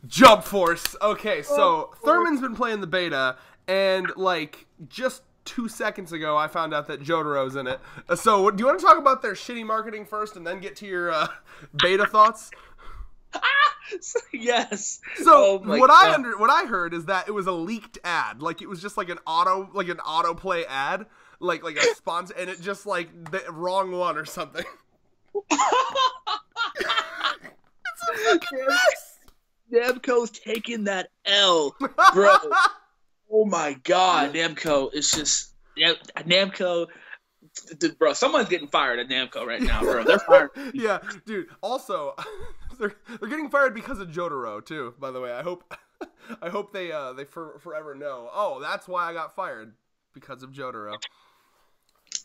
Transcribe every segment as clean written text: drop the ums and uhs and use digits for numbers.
Jump Force. Okay, so Thurman's been playing the beta, and like just 2 seconds ago, I found out that Jotaro's in it. So, do you want to talk about their shitty marketing first, and then get to your beta thoughts? Yes. So what I heard is that it was a leaked ad, like it was just like an autoplay ad, like a sponsor, and it just like the wrong one or something. It's a fucking mess. Namco's taking that L, bro. Oh my god, Namco is just Namco. Bro, someone's getting fired at Namco right now, bro. They're fired. Yeah, dude. Also, they're getting fired because of Jotaro too. By the way, I hope they forever know. Oh, that's why I got fired, because of Jotaro.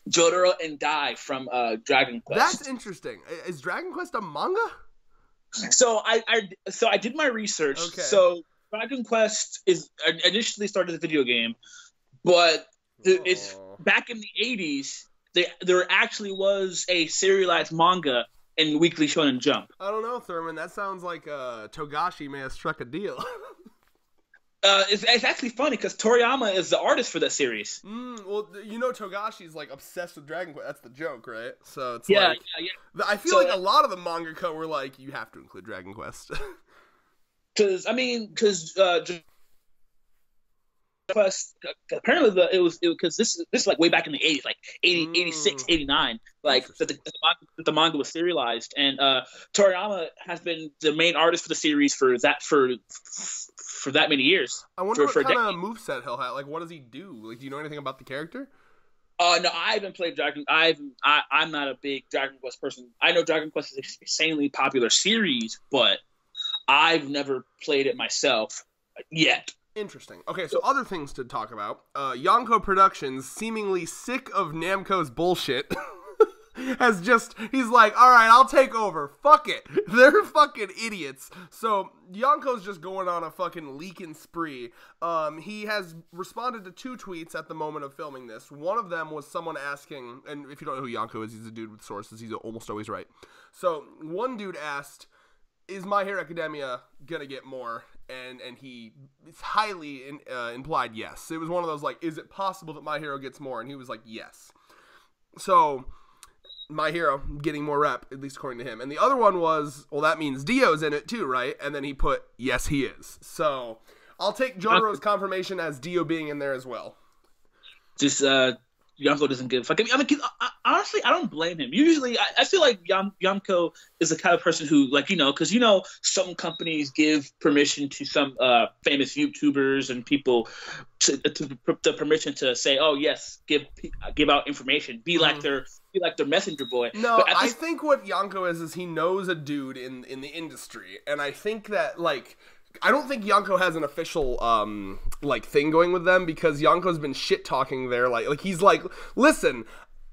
Jotaro and Dai from Dragon Quest. That's interesting. Is Dragon Quest a manga? So I did my research. Okay. So Dragon Quest is initially started as a video game, but it's back in the 80s. There actually was a serialized manga in Weekly Shonen Jump. I don't know, Thurman. That sounds like Togashi may have struck a deal. It's actually funny because Toriyama is the artist for that series. Well, you know Togashi's like obsessed with Dragon Quest. That's the joke, right? So it's yeah. I feel like a lot of the mangaka were like, you have to include Dragon Quest. Because Quest apparently because this is like way back in the 80s, like 86, 89, like the manga was serialized, and Toriyama has been the main artist for the series for that many years. I wonder what kind of moveset he'll have. Like, what does he do? Like, do you know anything about the character? No, I haven't played Dragon. I'm not a big Dragon Quest person. I know Dragon Quest is an insanely popular series, but I've never played it myself yet. Interesting. Okay, so other things to talk about. Yonko Productions, seemingly sick of Namco's bullshit, he's like, all right, I'll take over. Fuck it. They're fucking idiots. So Yonko's just going on a fucking leaking spree. He has responded to 2 tweets at the moment of filming this. One of them was someone asking, and if you don't know who Yonko is, he's a dude with sources. He's almost always right. So one dude asked, is My Hero Academia gonna get more? And it's highly implied yes. It was one of those like, is it possible that My Hero gets more? And he was like, yes. So My Hero getting more rep, at least according to him. And the other one was, well, that means Dio's in it too, right? And then he put, yes, he is. So I'll take Jotaro's confirmation as Dio being in there as well. Just Yamko doesn't give a fuck. I mean, honestly, I don't blame him. Usually, I feel like Yamko is the kind of person who, like, because some companies give permission to some famous YouTubers and people to the permission to say, oh yes, give out information, be like their messenger boy. No, I think what Yonko is he knows a dude in the industry, and I think that like. I don't think Yonko has an official thing going with them, because Yonko's been shit talking there. Like he's like, listen,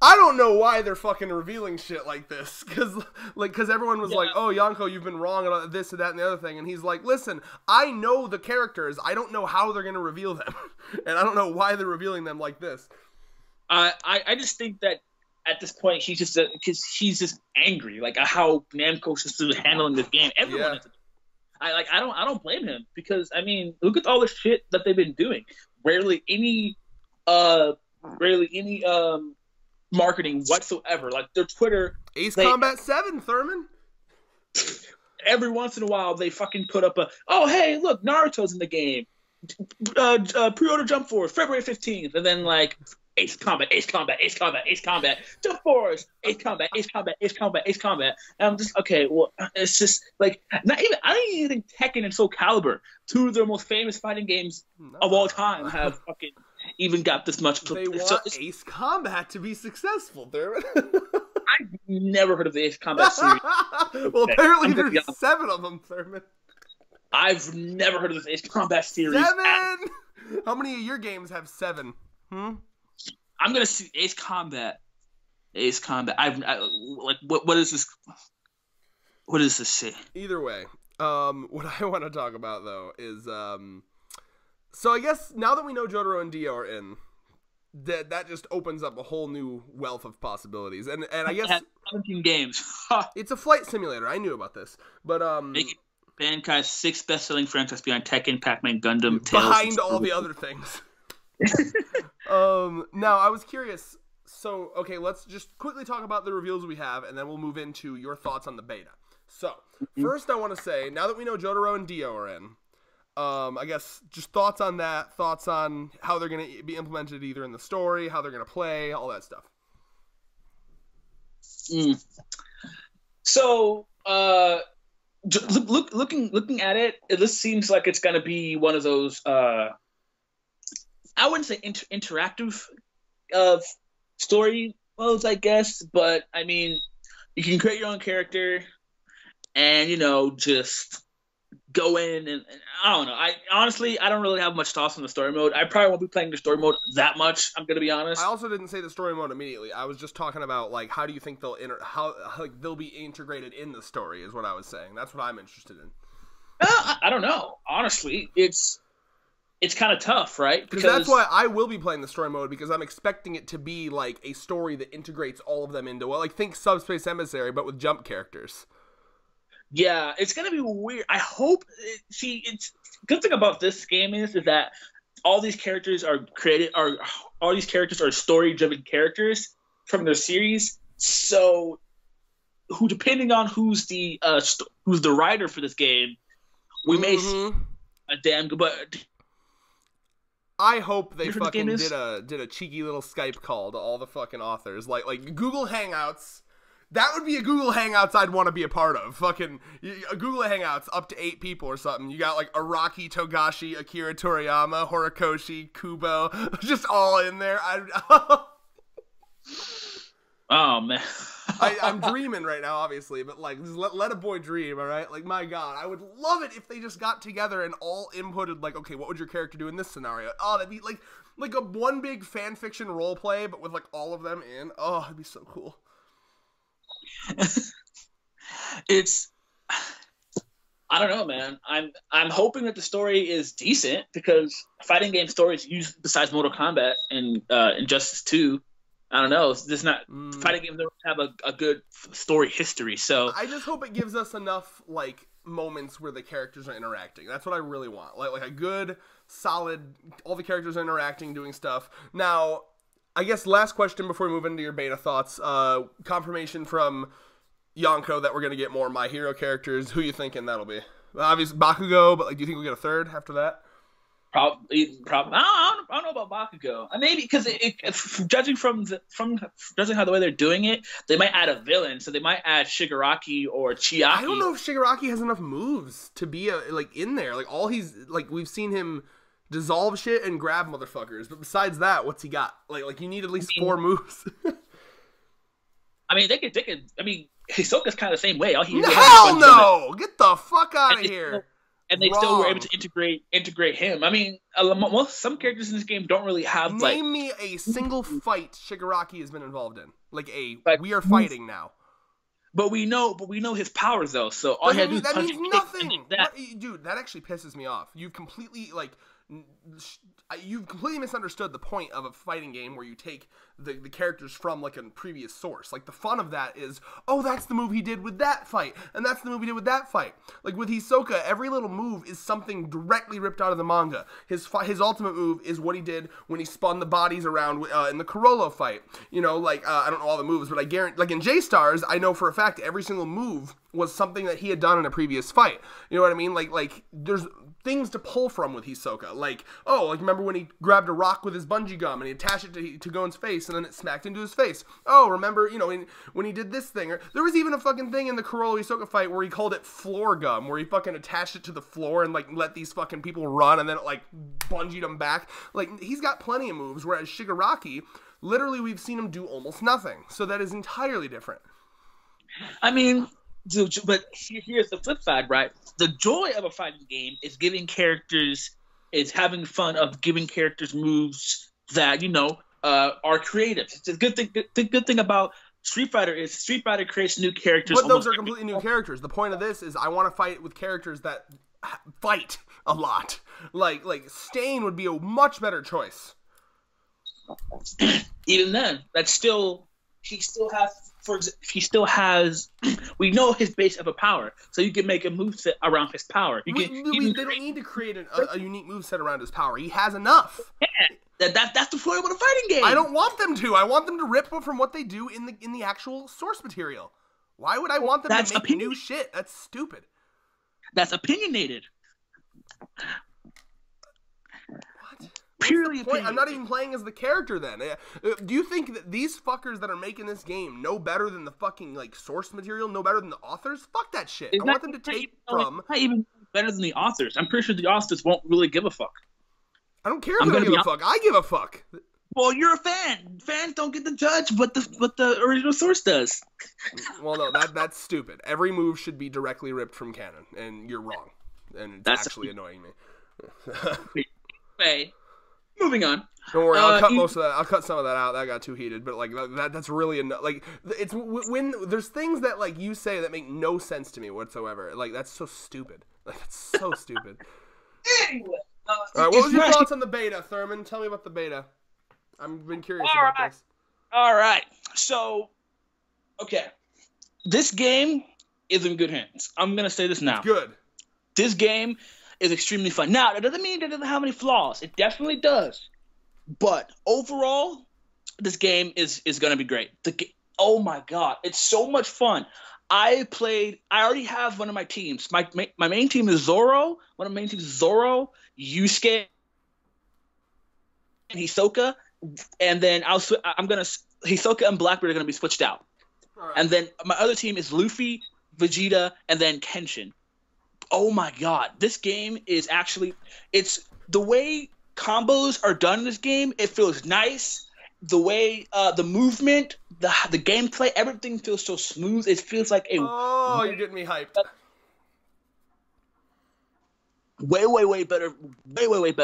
I don't know why they're fucking revealing shit like this, because everyone was like, oh, Yonko, you've been wrong about this and that and the other thing, and he's like, listen, I know the characters, I don't know how they're gonna reveal them, and I don't know why they're revealing them like this. I just think that at this point he's just angry, like how Namco's just handling this game. Everyone is. I don't blame him, because I mean, look at all the shit that they've been doing. Rarely any marketing whatsoever. Like their Twitter, Ace Combat 7, Thurman. Every once in a while, they fucking put up oh hey, look, Naruto's in the game. Pre-order Jump Force, February 15th, and then like Ace Combat, Jump Force, Ace Combat. And I'm just, okay, well, it's just like, I don't even think Tekken and Soul Calibur, 2 of the most famous fighting games of all time, have fucking even got this much. They want Ace Combat to be successful, Thurman. I've never heard of the Ace Combat series. Well, apparently there's 7 of them, Thurman. I've never heard of this Ace Combat series. 7! How many of your games have 7? I'm gonna see Ace Combat. What is this? What does this say? Either way, what I want to talk about though is, so I guess now that we know Jotaro and Dio are in, that just opens up a whole new wealth of possibilities, and I guess 17 games. It's a flight simulator. I knew about this, but Bankai's 6th best-selling franchise behind Tekken, Pac-Man, Gundam, Tales. Behind all the other things. Now, I was curious. So, okay, let's just quickly talk about the reveals we have, and then we'll move into your thoughts on the beta. So, first I want to say, now that we know Jotaro and Dio are in, I guess just thoughts on that, thoughts on how they're going to be implemented either in the story, how they're going to play, all that stuff. So, looking at it, this seems like it's going to be one of those, I wouldn't say interactive story modes, I guess, but I mean, you can create your own character and, you know, just go in and I don't know. I honestly don't really have much thoughts on the story mode. I probably won't be playing the story mode that much. I'm gonna be honest. I also didn't say the story mode immediately. I was just talking about like how do you think how they'll be integrated in the story is what I was saying. That's what I'm interested in. I don't know. Honestly, it's kind of tough, right? Because that's why I will be playing the story mode because I'm expecting it to be like a story that integrates all of them into like think Subspace Emissary but with jump characters. Yeah, it's gonna be weird. I hope. See, it's good thing about this game is that all these characters are story-driven characters from their series. So, depending on who's the writer for this game, we may see a damn good. But I hope they fucking did a cheeky little Skype call to all the fucking authors, like Google Hangouts. That would be a Google Hangouts I'd want to be a part of. Fucking a Google Hangouts up to 8 people or something. You got like Araki Togashi, Akira Toriyama, Horikoshi, Kubo, just all in there. Oh man, I'm dreaming right now, obviously, but like just let a boy dream, all right? Like my God, I would love it if they just got together and all inputted. Like, okay, what would your character do in this scenario? Oh, that'd be like a one big fan fiction role play, but with like all of them in. Oh, it'd be so cool. It's I don't know, man. I'm hoping that the story is decent because fighting game stories used besides Mortal Kombat and Injustice 2, I don't know. There's not fighting games don't have a good story history. So I just hope it gives us enough like moments where the characters are interacting. That's what I really want. Like a good, solid. All the characters are interacting, doing stuff. Now, I guess last question before we move into your beta thoughts. Confirmation from Yonko that we're gonna get more My Hero characters. Who you thinking that'll be? Obviously Bakugo, but like, do you think we'll get a third after that? Probably. I don't know about Bakugo. Maybe because judging from how the way they're doing it, they might add a villain. So they might add Shigaraki or Chiaki. I don't know if Shigaraki has enough moves to be in there. Like all he's like we've seen him dissolve shit and grab motherfuckers, but besides that, what's he got? Like you need at least 4 moves. I mean, they could. I mean, Hisoka's kind of the same way. Hell no! Get the fuck out of here. And they still were able to integrate him. I mean, some characters in this game don't really have Name me a single fight Shigaraki has been involved in. Like we are fighting now. But we know his powers though. So all he had to do that punch means nothing. Dude, that actually pisses me off. You've completely misunderstood the point of a fighting game where you take the characters from like a previous source. Like the fun of that is, oh, that's the move he did with that fight, and that's the move he did with that fight. Like with Hisoka, every little move is something directly ripped out of the manga. His ultimate move is what he did when he spun the bodies around in the Corollo fight. You know, like I don't know all the moves, but I guarantee, like in J-Stars, I know for a fact every single move was something that he had done in a previous fight. You know what I mean? Like there's things to pull from with Hisoka. Like remember when he grabbed a rock with his bungee gum and he attached it to Gon's face and then it smacked into his face. Oh, remember, when he did this thing. Or there was even a fucking thing in the Corollo Hisoka fight where he called it floor gum, where he fucking attached it to the floor and like let these fucking people run and then it like bungeed them back. Like he's got plenty of moves, whereas Shigaraki, literally we've seen him do almost nothing. So that is entirely different. I mean, but here's the flip side, right? The joy of a fighting game is having fun of giving characters moves that are creative. It's a good thing. The good thing about Street Fighter is Street Fighter creates new characters. But those are completely new characters. The point of this is I want to fight with characters that fight a lot. Like Stain would be a much better choice. Even then, that's still he still has we know his base of a power, so you can make a moveset around his power. They don't need to create a unique moveset around his power. He has enough. Yeah, that's the point of a fighting game. I don't want them to. I want them to rip from what they do in the actual source material. Why would I want them to make new shit? That's stupid. That's opinionated. What? Purely opinionated. I'm not even playing as the character then. Do you think that these fuckers that are making this game know better than the fucking like source material, know better than the authors? Fuck that shit. I want them to take from... Not even better than the authors. I'm pretty sure the authors won't really give a fuck. I don't care if they give a fuck. I give a fuck. Well, you're a fan. Fans don't get to judge what the original source does. Well, no, that's stupid. Every move should be directly ripped from canon, and you're wrong. And it's actually annoying me. Anyway, moving on. Don't worry, I'll cut most of that. I'll cut some of that out. That got too heated, but like that's really like it's when there's things that like you say that make no sense to me whatsoever. Like that's so stupid. Like that's so stupid. Anyway, all right, what was your thoughts on the beta, Thurman? Tell me about the beta. I've been curious about this. All right. So, okay. This game is in good hands. I'm going to say this now. It's good. This game is extremely fun. Now, that doesn't mean it doesn't have any flaws. It definitely does. But overall, this game is going to be great. Oh, my God. It's so much fun. I already have one of my teams. My main team is Zoro. One of my main teams is Zoro, Yusuke, and Hisoka. And then Hisoka and Blackbeard are gonna be switched out. Right. And then my other team is Luffy, Vegeta, and then Kenshin. Oh my God, this game is it's the way combos are done in this game. It feels nice. The way the movement, the gameplay, everything feels so smooth. It feels like you're getting me hyped. Way better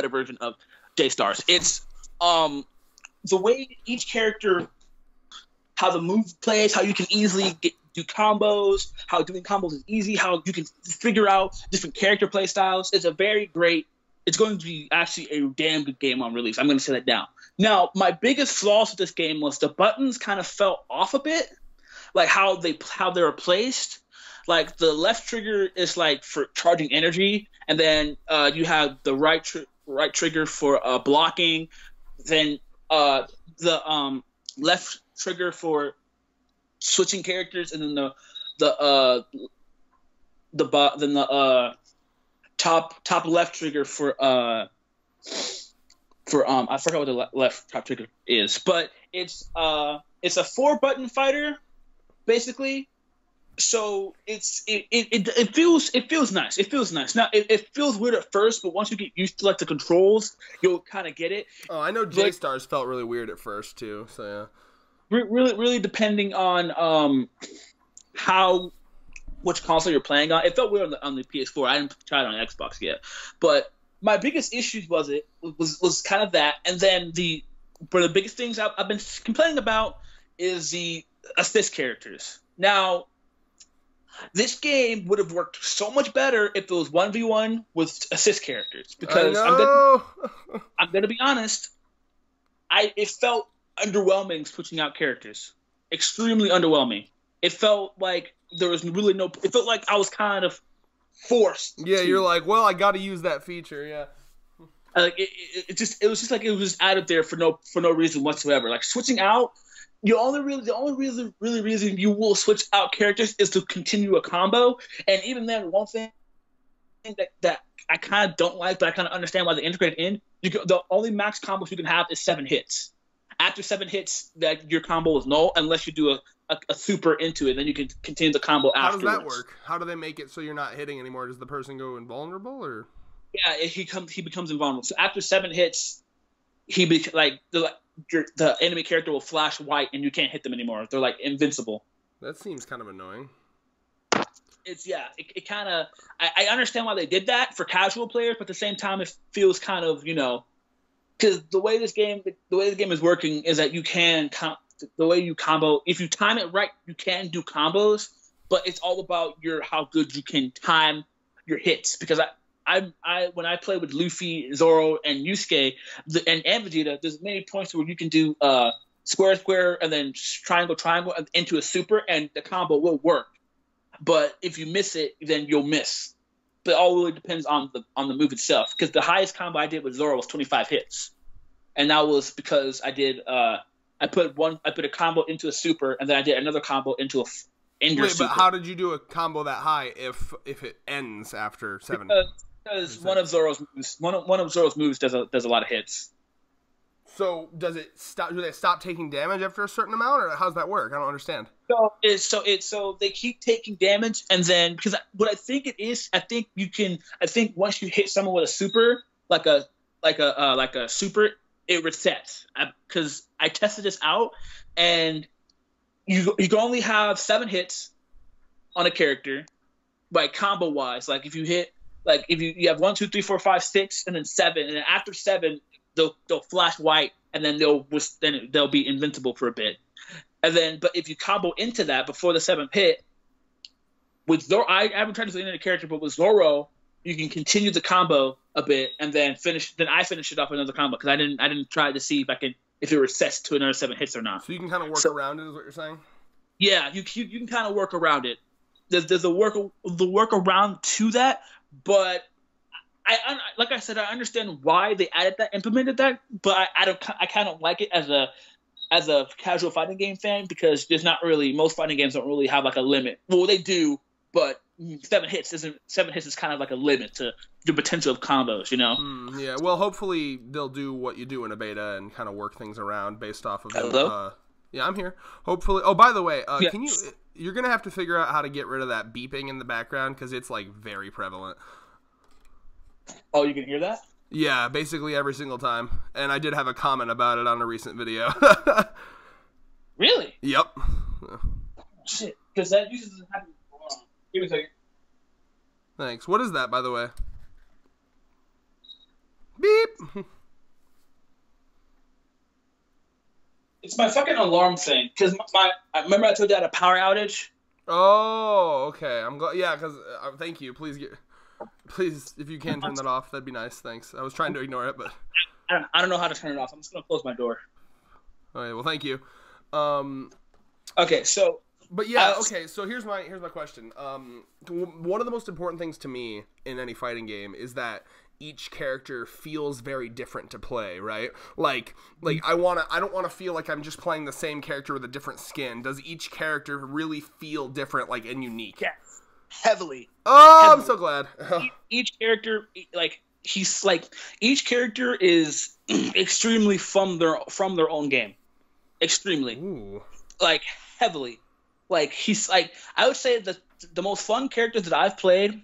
version of J-Stars. It's the way each character, how the move plays, how you can easily do combos, how doing combos is easy, how you can figure out different character play styles. It's it's going to be actually a damn good game on release. I'm going to say that now. Now, my biggest flaws with this game was the buttons kind of fell off a bit, like how they were placed. Like the left trigger is like for charging energy, and then you have the right trigger for blocking. Then the left trigger for switching characters, and then the top left trigger for I forgot what the left top trigger is, but it's a 4-button fighter basically. So it feels nice. It feels nice. Now it feels weird at first, but once you get used to like the controls, you'll kind of get it. Oh, I know J-Stars felt really weird at first too. So yeah, really depending on which console you're playing on. It felt weird on the PS4. I didn't try it on Xbox yet, but my biggest issues was kind of that, and then the biggest things I've been complaining about is the assist characters. Now, this game would have worked so much better if it was 1v1 with assist characters. Because I'm gonna be honest, it felt underwhelming switching out characters. Extremely underwhelming. It felt like there was really no. It felt like I was kind of forced. Yeah, you're like, well, I got to use that feature. Yeah. Like it was just like it was just added there for no reason whatsoever. Like switching out. The only reason you will switch out characters is to continue a combo, and even then, one thing that I kind of don't like, but I kind of understand why they integrated in. The only max combos you can have is 7 hits. After 7 hits, that your combo is null unless you do a super into it. Then you can continue the combo afterwards. How does that work? How do they make it so you're not hitting anymore? Does the person go invulnerable or? Yeah, he becomes invulnerable. So after 7 hits, the enemy character will flash white and you can't hit them anymore. They're like invincible. That seems kind of annoying. It kind of I understand why they did that for casual players, but at the same time it feels kind of, because the way this game is working is that you can the way you combo, if you time it right, you can do combos, but it's all about how good you can time your hits. Because when I play with Luffy, Zoro, and Yusuke and Vegeta, there's many points where you can do square, square, and then triangle, triangle into a super, and the combo will work. But if you miss it, then you'll miss. But it all really depends on the move itself. Because the highest combo I did with Zoro was 25 hits, and that was because I did I put a combo into a super, and then I did another combo into a super. But how did you do a combo that high if it ends after 7? Because one of Zoro's moves does a lot of hits. So does it stop? Do they stop taking damage after a certain amount, or how's that work? I don't understand. So they keep taking damage, and then because what I think it is, I think once you hit someone with a super, like a super, it resets. Because I tested this out, and you can only have 7 hits on a character, like combo wise. Like if you hit, like if you have 1, 2, 3, 4, 5, 6, and then 7, and then after 7. They'll flash white, and then they'll be invincible for a bit, and then but if you combo into that before the 7th hit, with Zoro, I haven't tried to explain the character, but with Zoro, you can continue the combo a bit and then finish. Then I finish it off with another combo because I didn't try to see if it resets to another 7 hits or not. So you can kind of work around it, is what you're saying? Yeah, you can kind of work around it. There's the work around to that, but. Like I said, I understand why they implemented that, but I kind of like it as a casual fighting game fan because there's not really most fighting games don't really have like a limit. Well, they do, but 7 hits is kind of like a limit to the potential of combos, you know? Yeah. Well, hopefully they'll do what you do in a beta and kind of work things around based off of. Hello? Yeah, I'm here. Hopefully. Oh, by the way, yeah. You're gonna have to figure out how to get rid of that beeping in the background because it's like very prevalent. Oh, you can hear that? Yeah, basically every single time. And I did have a comment about it on a recent video. Really? Yep. Shit, because that usually doesn't happen. Hold on. Give me a second. Thanks. What is that, by the way? Beep! It's my fucking alarm thing. Because I remember I told you I had a power outage? Oh, okay. I'm glad. Yeah, because thank you. Please, if you can turn that off, that'd be nice. Thanks. I was trying to ignore it, but I don't know how to turn it off. I'm just gonna close my door. Okay. Well, thank you. Okay. So. But yeah. Okay. So here's my question. One of the most important things to me in any fighting game is that each character feels very different to play, right? Like I don't want to feel like I'm just playing the same character with a different skin. Does each character really feel different, like, and unique? Yes. Heavily. Oh, heavily. I'm so glad. Each character, each character is extremely from their own game. Extremely. Ooh. Like, heavily. Like, I would say that the most fun characters that I've played,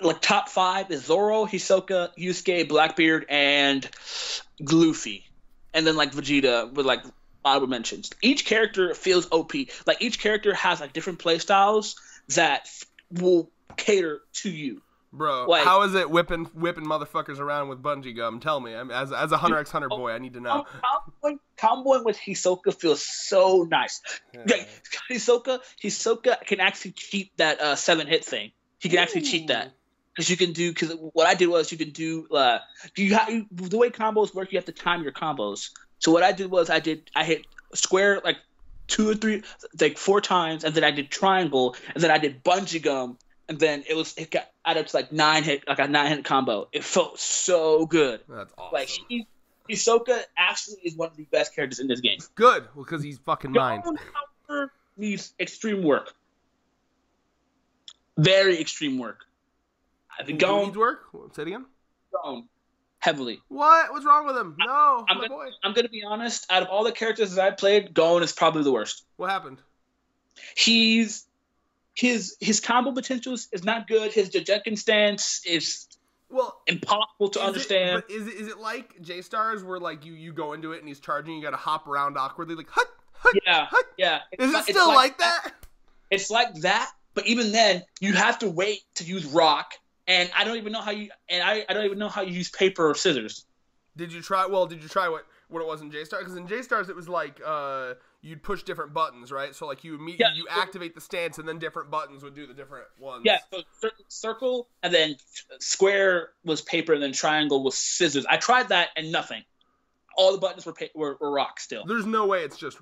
like, top 5 is Zoro, Hisoka, Yusuke, Blackbeard, and Luffy. And then, like, Vegeta with, like, honorable mentions. Each character feels OP. Like, each character has, like, different play styles that will cater to you. Bro, like, how is it whipping motherfuckers around with bungee gum? Tell me. As a Hunter x Hunter boy, I need to know. Comboing with Hisoka feels so nice. Yeah. Hisoka can actually cheat that 7-hit thit thing. He can actually cheat that. Because what I did was you can do the way combos work, you have to time your combos. So what I did was I hit square like 2 or 3, like 4 times, and then I did triangle, and then I did bungee gum, and then it got added to like a 9-hit combo. It felt so good. That's awesome. Like Hisoka actually is one of the best characters in this game. Good, well, because he's fucking mine. Needs extreme work. Very extreme work. I think Gon needs work. Say it again. Gon. Heavily. What? What's wrong with him? No, I'm gonna be honest. Out of all the characters that I played, Gon is probably the worst. What happened? His combo potential is not good. His Jujutsu stance is impossible to understand. Is it like J-Stars where like you go into it and he's charging, you gotta hop around awkwardly like hut hut hut? Yeah. Is it still like that? It's like that, but even then you have to wait to use rock. And I don't even know how you use paper or scissors. Did you try what it was in J-Stars? Because in J-Stars it was like you'd push different buttons, right? So like you activate the stance and then different buttons would do the different ones. Yeah, so circle and then square was paper and then triangle was scissors. I tried that and nothing. all the buttons were rock still. There's no way it's just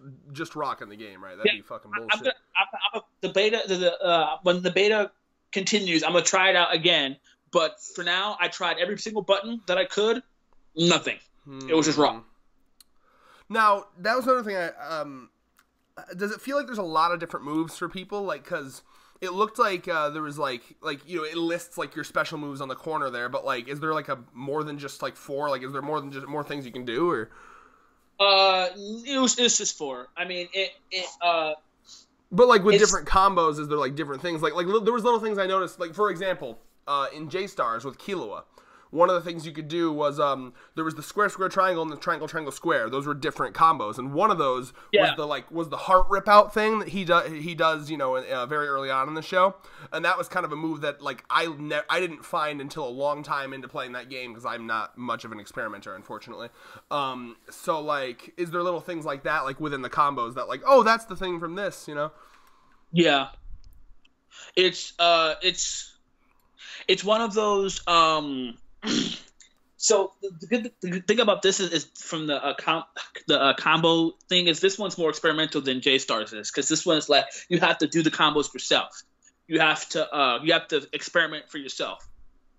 rock in the game, right? That'd be fucking bullshit. The beta, when the beta continues, I'm gonna try it out again. But for now, I tried every single button that I could. Nothing. It was just rock. Now that was another thing. Does it feel like there's a lot of different moves for people? Like, cause it looked like there was like it lists like your special moves on the corner there, but like, is there like more than just like 4? Like, is there more than just more things you can do, or? It was just 4. I mean, But like with different combos, is there like different things? Like there was little things I noticed. Like for example, in J-Stars with Killua, one of the things you could do was there was the square triangle and the triangle square. Those were different combos, and one of those was the heart rip out thing that he does very early on in the show, and that was kind of a move that like I didn't find until a long time into playing that game because I'm not much of an experimenter, unfortunately. So like, is there little things like that like within the combos that like, oh, that's the thing from this, you know? Yeah, it's one of those. So the good thing about this is from the combo thing is this one's more experimental than J-Stars is, because this one's like you have to do the combos yourself. You have to experiment for yourself,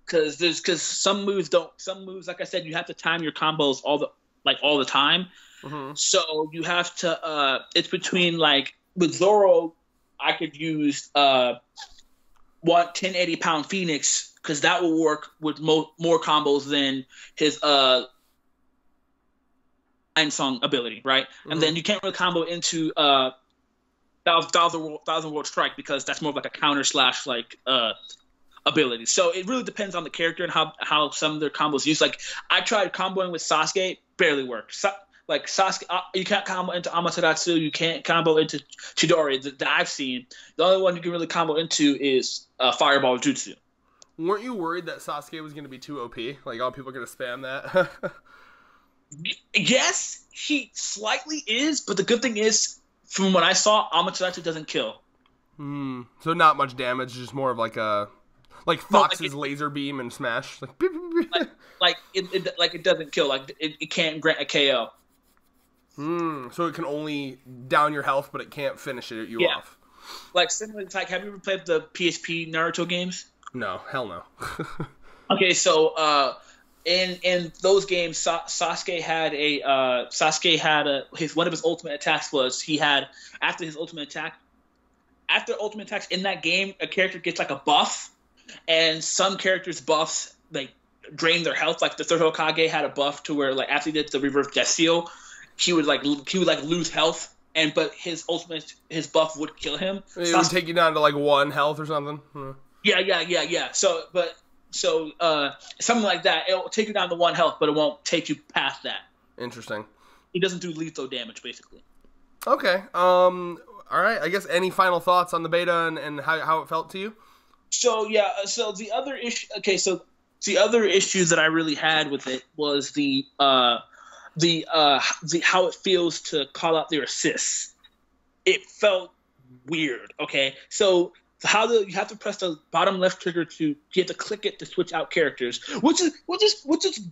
because some moves like I said, you have to time your combos all the time. Mm-hmm. So you have to it's between like with Zoro, I could use 1080-pound Phoenix, because that will work with more combos than his Lion Song ability, right? Mm-hmm. And then you can't really combo into Thousand World Strike, because that's more of like a counter slash like ability. So it really depends on the character and how some of their combos use. Like I tried comboing with Sasuke, barely worked. Like Sasuke, you can't combo into Amaterasu, you can't combo into Chidori that I've seen. The only one you can really combo into is Fireball Jutsu. Weren't you worried that Sasuke was going to be too OP? Like, all people are going to spam that? Yes, he slightly is, but the good thing is, from what I saw, Amaterasu doesn't kill. So not much damage, just more of like Fox's laser beam and smash. It doesn't kill. Like it can't grant a KO. So it can only down your health, but it can't finish you off. Like similar to, like, have you ever played the PSP Naruto games? No, hell no. Okay, so in those games, Sasuke had one of his ultimate attacks was after ultimate attacks in that game, a character gets like a buff, and some characters' buffs like drain their health. Like the third Hokage had a buff to where like after he did the reverse death seal, he would lose health, but his buff would kill him. It would take you down to like 1 health or something. Yeah. So something like that. It'll take you down to 1 health, but it won't take you past that. Interesting. He doesn't do lethal damage, basically. Okay. All right. I guess any final thoughts on the beta and how it felt to you? So yeah. So the other issue. Okay. So the other issues that I really had with it was the how it feels to call out their assists. It felt weird. Okay. So you have to press the bottom left trigger you have to click it to switch out characters, which is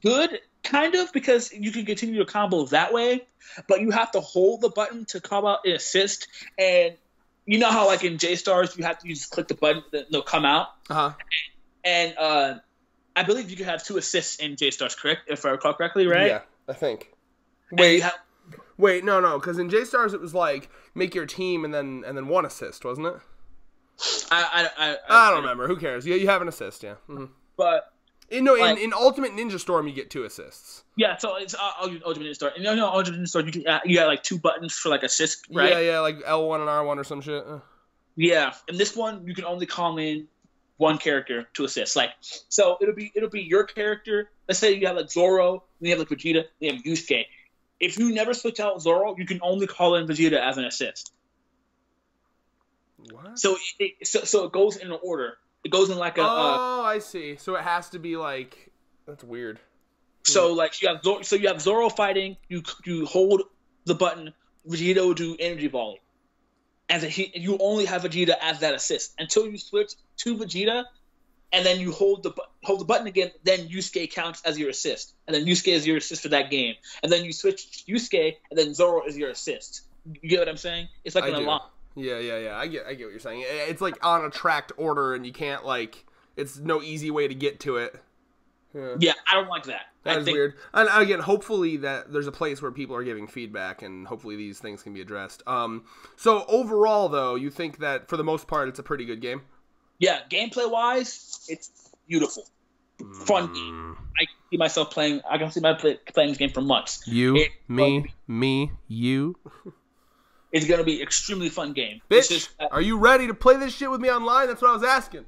good, kind of, because you can continue your combo that way, but you have to hold the button to call out an assist, and you know how like in J-Stars you have to just click the button, they'll come out. Uh-huh. And I believe you can have 2 assists in J-Stars, correct? If I recall correctly, right? Yeah, I think. Wait, no, because in J-Stars it was like make your team and then 1 assist, wasn't it? I don't remember. Who cares? You have an assist, yeah. Mm-hmm. But in Ultimate Ninja Storm you get 2 assists. Yeah, so it's Ultimate Ninja Storm. And Ultimate Ninja Storm you got like 2 buttons for like assist, right? Yeah, like L1 and R1 or some shit. Yeah, in this one you can only call in 1 character to assist. Like, so it'll be your character. Let's say you have like Zoro, then you have like Vegeta, then you have Yusuke. If you never switch out Zoro, you can only call in Vegeta as an assist. What? So it goes in an order. It goes in like a. Oh, I see. So it has to be like. That's weird. So like you have Zoro fighting. You hold the button. Vegeta will do energy volley, and you only have Vegeta as that assist until you switch to Vegeta, and then you hold the hold the button again, then Yusuke counts as your assist, and then Yusuke is your assist for that game, and then you switch to Yusuke, and then Zoro is your assist. You get what I'm saying? It's like an alarm. Yeah. I get what you're saying. It's like on a tracked order, and you can't like. It's no easy way to get to it. Yeah, I don't like that. That is weird. And again, hopefully that there's a place where people are giving feedback, and hopefully these things can be addressed. So overall, though, you think that for the most part, it's a pretty good game? Yeah, gameplay-wise, it's beautiful. Fun game. I can see myself playing. I can see myself playing this game for months. You. It's gonna be extremely fun game. Bitch, are you ready to play this shit with me online? That's what I was asking.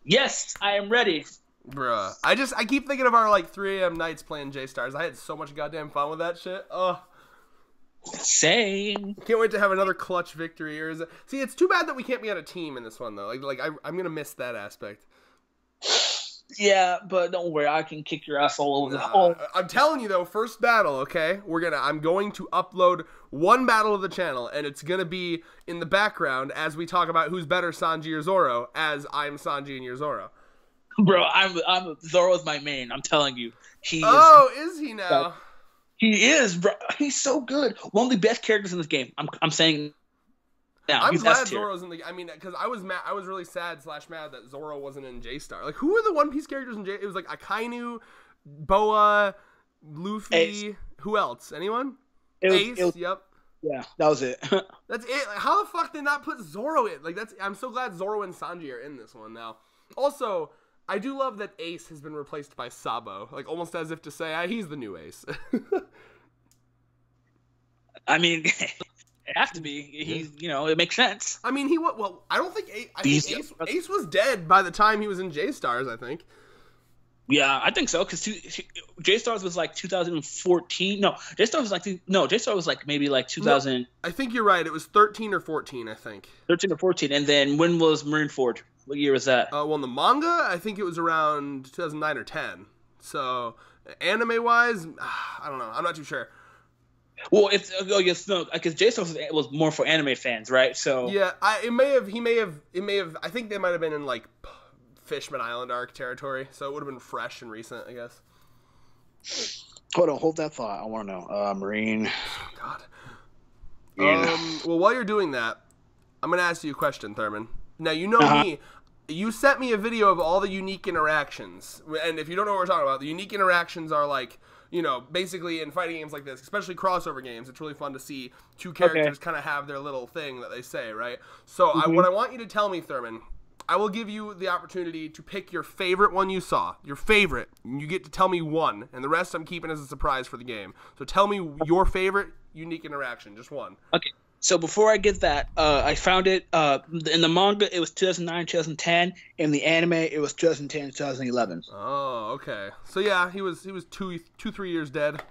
Yes, I am ready. Bruh. I keep thinking of our, like, 3 a.m. nights playing J-Stars. I had so much goddamn fun with that shit. Oh. Same. Can't wait to have another clutch victory. See, it's too bad that we can't be on a team in this one, though. I'm going to miss that aspect. Yeah, but don't worry. I can kick your ass all over the hole. I'm telling you, though, first battle, okay? I'm going to upload one battle of the channel, and it's going to be in the background as we talk about who's better, Sanji or Zoro, as I'm Sanji and you're Zoro. Bro, I'm Zoro's my main. I'm telling you, is he now? He is, bro. He's so good. One of the best characters in this game. I'm saying. Now, I'm glad Zoro's in the. I mean, because I was mad. I was really sad / mad that Zoro wasn't in J-Star. Like, who were the One Piece characters in J? It was like Akainu, Boa, Luffy. Ace. Who else? Anyone? Ace. Yep. Yeah, that was it. That's it. Like, how the fuck did they not put Zoro in? Like, I'm so glad Zoro and Sanji are in this one now. Also, I do love that Ace has been replaced by Sabo, like almost as if to say, he's the new Ace. I mean, it has to be. He's, it makes sense. I mean, I don't think Ace was dead by the time he was in J-Stars, I think. Yeah, I think so, because J-Stars was like 2014. No, J-Stars was like maybe like 2000. No, I think you're right. It was 13 or 14, I think. 13 or 14, and then when was Marineford? What year was that? Well, in the manga, I think it was around 2009 or 10. So, anime-wise, I don't know. I'm not too sure. Well, because J-Stars was more for anime fans, right? So yeah, he may have. I think they might have been in like Fishman Island arc territory, so it would have been fresh and recent, I guess. Hold that thought. I want to know. Marine. God. Yeah. Well, while you're doing that, I'm gonna ask you a question, Thurman. Now you know me. You sent me a video of all the unique interactions, and if you don't know what we're talking about, the unique interactions are like, basically in fighting games like this, especially crossover games, it's really fun to see two characters kind of have their little thing that they say, right? So what I want you to tell me, Thurman, I will give you the opportunity to pick your favorite one you saw, your favorite. You get to tell me one, and the rest I'm keeping as a surprise for the game. So tell me your favorite unique interaction, just one. Okay. So before I get that, I found it in the manga. It was 2009, 2010. In the anime, it was 2010, 2011. Oh, okay. So yeah, he was 3 years dead.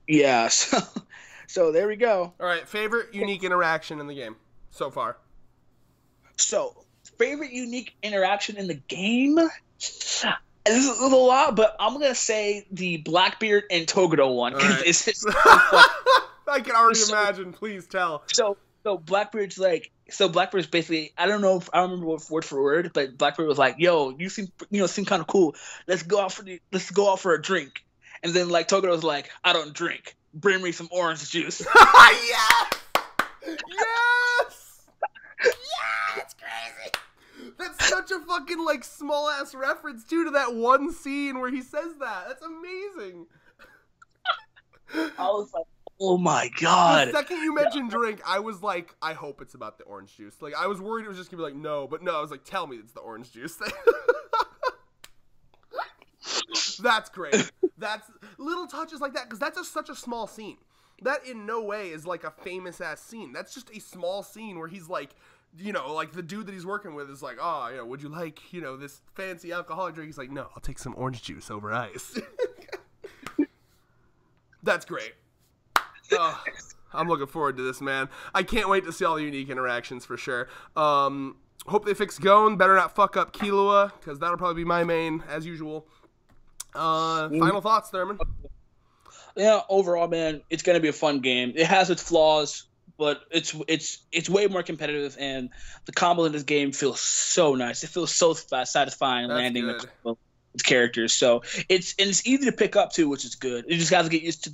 Yeah. So there we go. All right. Favorite unique interaction in the game so far. So favorite unique interaction in the game. This is a lot, but I'm gonna say the Blackbeard and Toguro one. Right. It's I can already imagine. Please tell. So Blackbeard's basically, I don't remember what word for word, but Blackbeard was like, "Yo, you seem kind of cool. Let's go out for a drink." And then like Toguro was like, "I don't drink. Bring me some orange juice." Yes. Yes. Yeah, it's crazy. That's such a fucking like small ass reference too to that one scene where he says that. That's amazing. I was like, oh my god. The second you mentioned drink, I was like, I hope it's about the orange juice. Like, I was worried it was just gonna be like, no, but no, I was like, tell me it's the orange juice thing. That's great. That's little touches like that, because that's such a small scene. That in no way is like a famous ass scene. That's just a small scene where he's like, like the dude that he's working with is like, oh, would you like, this fancy alcoholic drink? He's like, no, I'll take some orange juice over ice. That's great. I'm looking forward to this, man. I can't wait to see all the unique interactions for sure. Hope they fix Gon. Better not fuck up Killua, because that'll probably be my main, as usual. Final thoughts, Thurman? Yeah, overall, man, it's going to be a fun game. It has its flaws, but it's way more competitive, and the combo in this game feels so nice. It feels so satisfying That's landing good. the combo with characters. So it's easy to pick up too, which is good. You just got to get used to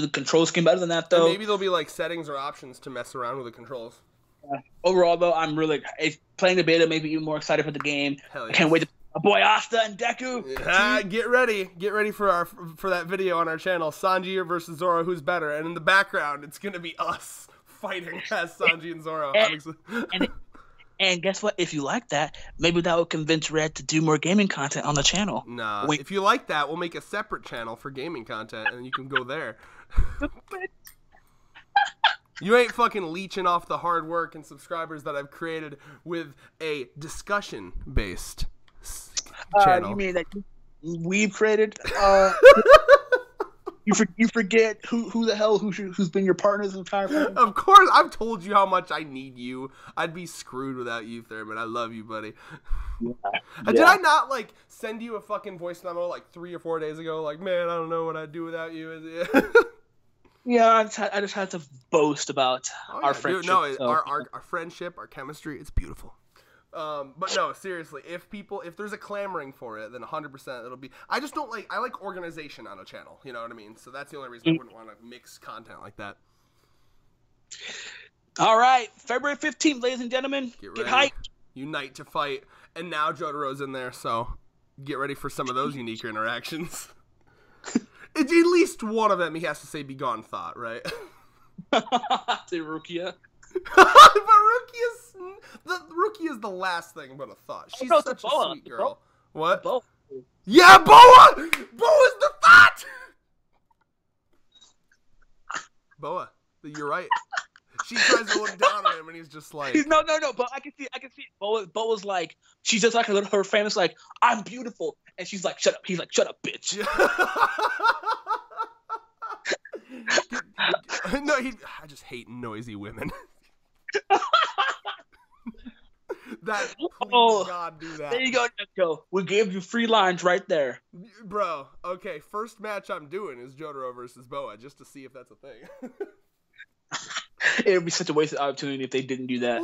the control scheme. Better than that, And though. maybe there'll be like settings or options to mess around with the controls. Overall, though, I'm really playing the beta. Maybe even more excited for the game. Hell I yes. can't wait to my boy Asta and Deku. Get ready for that video on our channel, Sanji versus Zoro, who's better? And in the background, it's gonna be us fighting as Sanji and Zoro. And guess what? If you like that, maybe that will convince Red to do more gaming content on the channel. Nah, Wait. if you like that, we'll make a separate channel for gaming content, and you can go there. You ain't fucking leeching off the hard work and subscribers that I've created with a discussion-based channel. You mean that we've created? You forget who the hell who's been your partner this entire time? Of course, I've told you how much I need you. I'd be screwed without you, Thurman. I love you, buddy. Did I not like send you a fucking voice memo like 3 or 4 days ago? Like, man, I don't know what I'd do without you. Yeah, I just had to boast about our friendship. Dude, no, so. our friendship, our chemistry, it's beautiful. But no, seriously, if there's a clamoring for it, then 100% it'll be. I just don't I like organization on a channel. You know what I mean? So that's the only reason I wouldn't want to mix content like that. All right, February 15th, ladies and gentlemen, get hyped. Unite to fight, and now Jotaro's in there, so get ready for some of those unique interactions. It's at least one of them. He has to say "Begone, thought," right? To Rukia. But Rukia is the last thing but a thought. She's no, such a Boa. sweet girl. What? Boa. Yeah, Boa! Boa's the thought! Boa, you're right. She tries to look down on him, and he's just like... No, but I can see Boa's like, she's just like her famous like, I'm beautiful, and she's like, shut up. He's like, shut up, bitch. No, I just hate noisy women. Please, God, do that. There you go, Netco. We gave you free lines right there. Bro, okay, first match I'm doing is Jotaro versus Boa, just to see if that's a thing. It would be such a wasted opportunity if they didn't do that.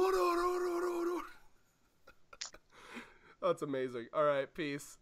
That's amazing. All right, peace.